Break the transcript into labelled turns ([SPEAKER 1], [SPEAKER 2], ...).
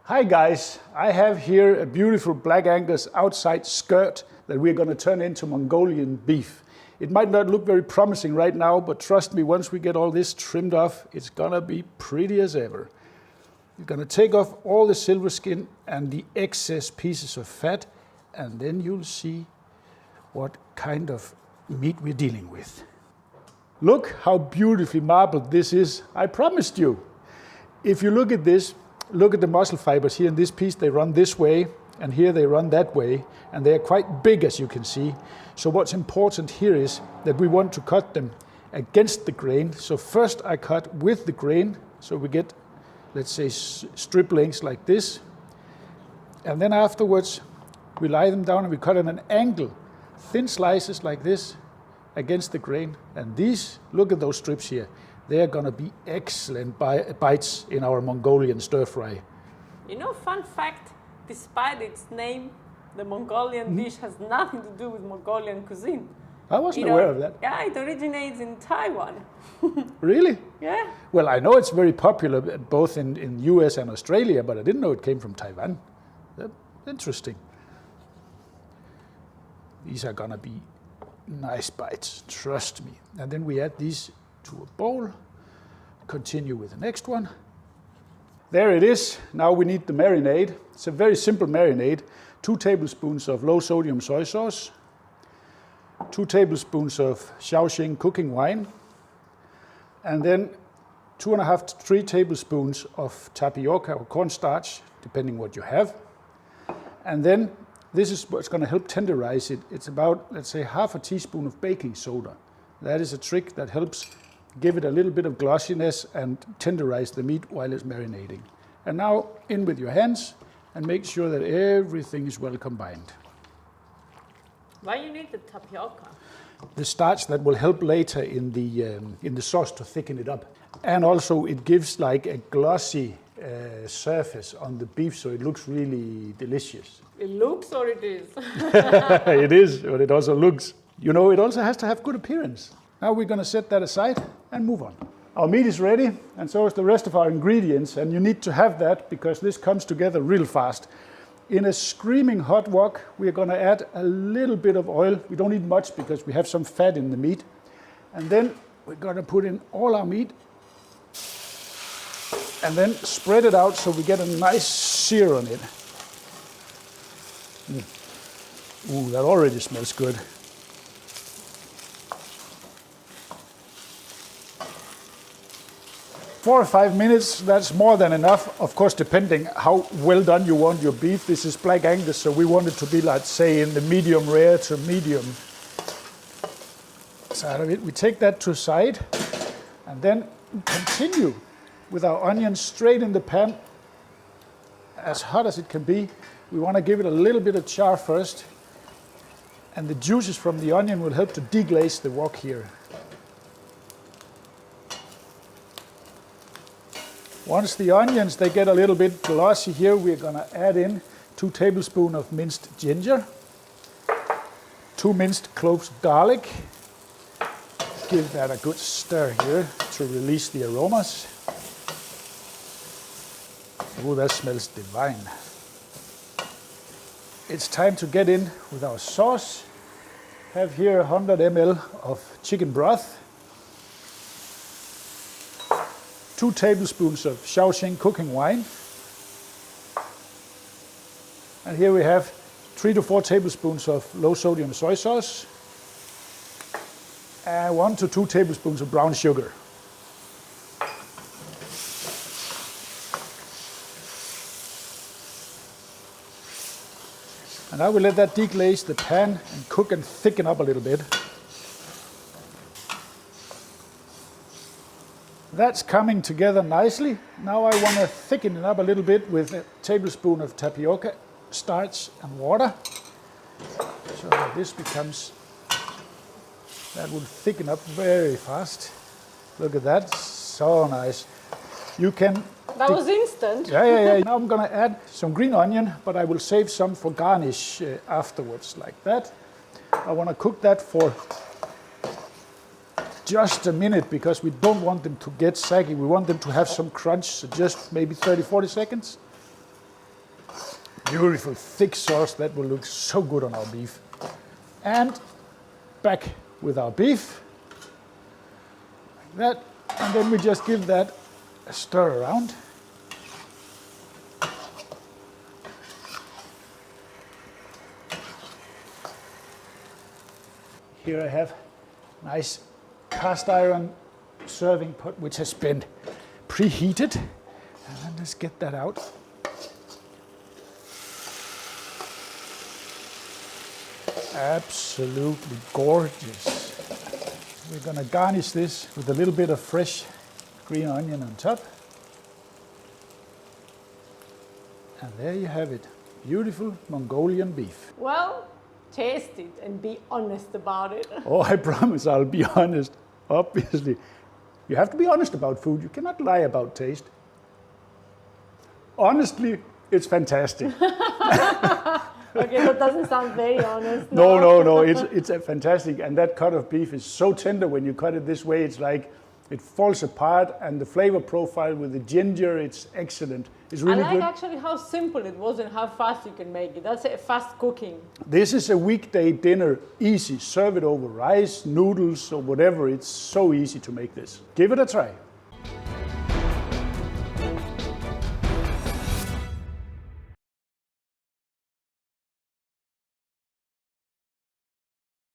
[SPEAKER 1] Hi guys, I have here a beautiful Black Angus outside skirt that we're going to turn into Mongolian beef. It might not look very promising right now, but trust me, once we get all this trimmed off, it's going to be pretty as ever. You're going to take off all the silver skin and the excess pieces of fat, and then you'll see what kind of meat we're dealing with. Look how beautifully marbled this is. I promised you. If you look at this, look at the muscle fibers here in this piece. They run this way, and here they run that way, and they are quite big, as you can see. So what's important here is that we want to cut them against the grain. So first I cut with the grain, so we get, let's say, strip lengths like this. And then afterwards, we lie them down and we cut at an angle, thin slices like this against the grain. And these, look at those strips here. They're gonna be excellent bites in our Mongolian stir fry.
[SPEAKER 2] You know, fun fact, despite its name, the Mongolian dish has nothing to do with Mongolian cuisine.
[SPEAKER 1] I wasn't aware of that.
[SPEAKER 2] Yeah, it originates in Taiwan.
[SPEAKER 1] Really?
[SPEAKER 2] Yeah.
[SPEAKER 1] Well, I know it's very popular both in US and Australia, but I didn't know it came from Taiwan. That's interesting. These are gonna be nice bites, trust me. And then we add these to a bowl, continue with the next one. There it is. Now we need the marinade. It's a very simple marinade. 2 tablespoons of low sodium soy sauce, 2 tablespoons of Shaoxing cooking wine, and then 2.5 to 3 tablespoons of tapioca or cornstarch, depending what you have. And then this is what's going to help tenderize it. It's about, let's say, half a teaspoon of baking soda. That is a trick that helps give it a little bit of glossiness and tenderize the meat while it's marinating. And now in with your hands and make sure that everything is well combined.
[SPEAKER 2] Why you need the tapioca?
[SPEAKER 1] The starch that will help later in the sauce to thicken it up. And also it gives like a glossy surface on the beef, so it looks really delicious.
[SPEAKER 2] It looks or it is?
[SPEAKER 1] It is, but it also looks. You know, it also has to have good appearance. Now we're going to set that aside and move on. Our meat is ready, and so is the rest of our ingredients, and you need to have that because this comes together real fast. In a screaming hot wok, we're going to add a little bit of oil. We don't need much because we have some fat in the meat. And then we're going to put in all our meat and then spread it out so we get a nice sear on it. Ooh, that already smells good. 4 or 5 minutes, that's more than enough. Of course, depending how well done you want your beef. This is Black Angus, so we want it to be, let's say, in the medium rare to medium side of it. We take that to the side and then continue with our onions straight in the pan, as hot as it can be. We want to give it a little bit of char first, and the juices from the onion will help to deglaze the wok here. Once the onions, they get a little bit glossy here, we're going to add in 2 tablespoons of minced ginger, 2 minced cloves of garlic. Give that a good stir here to release the aromas. Oh, that smells divine. It's time to get in with our sauce. Have here 100 ml of chicken broth, 2 tablespoons of Shaoxing cooking wine. And here we have 3 to 4 tablespoons of low sodium soy sauce and 1 to 2 tablespoons of brown sugar. And I will let that deglaze the pan and cook and thicken up a little bit. That's coming together nicely. Now I want to thicken it up a little bit with a tablespoon of tapioca, starch and water. So that this becomes, that will thicken up very fast. Look at that, so nice. You can...
[SPEAKER 2] That was instant.
[SPEAKER 1] Yeah. Now I'm gonna add some green onion, but I will save some for garnish afterwards, like that. I want to cook that for just a minute because we don't want them to get saggy. We want them to have some crunch, so just maybe 30-40 seconds. Beautiful thick sauce that will look so good on our beef. And back with our beef, like that. And then we just give that a stir around. Here I have nice cast iron serving pot which has been preheated. And then let's get that out. Absolutely gorgeous. We're going to garnish this with a little bit of fresh green onion on top. And there you have it. Beautiful Mongolian beef.
[SPEAKER 2] Well, taste it and be honest about it.
[SPEAKER 1] Oh, I promise I'll be honest. Obviously. You have to be honest about food. You cannot lie about taste. Honestly, it's fantastic.
[SPEAKER 2] Okay, that doesn't sound very honest.
[SPEAKER 1] No. It's a fantastic. And that cut of beef is so tender when you cut it this way. It's like it falls apart, and the flavor profile with the ginger, it's excellent. It's really
[SPEAKER 2] I like
[SPEAKER 1] good.
[SPEAKER 2] actually how simple it was and how fast you can make it. That's a fast cooking.
[SPEAKER 1] This is a weekday dinner, easy. Serve it over rice, noodles, or whatever. It's so easy to make this. Give it a try.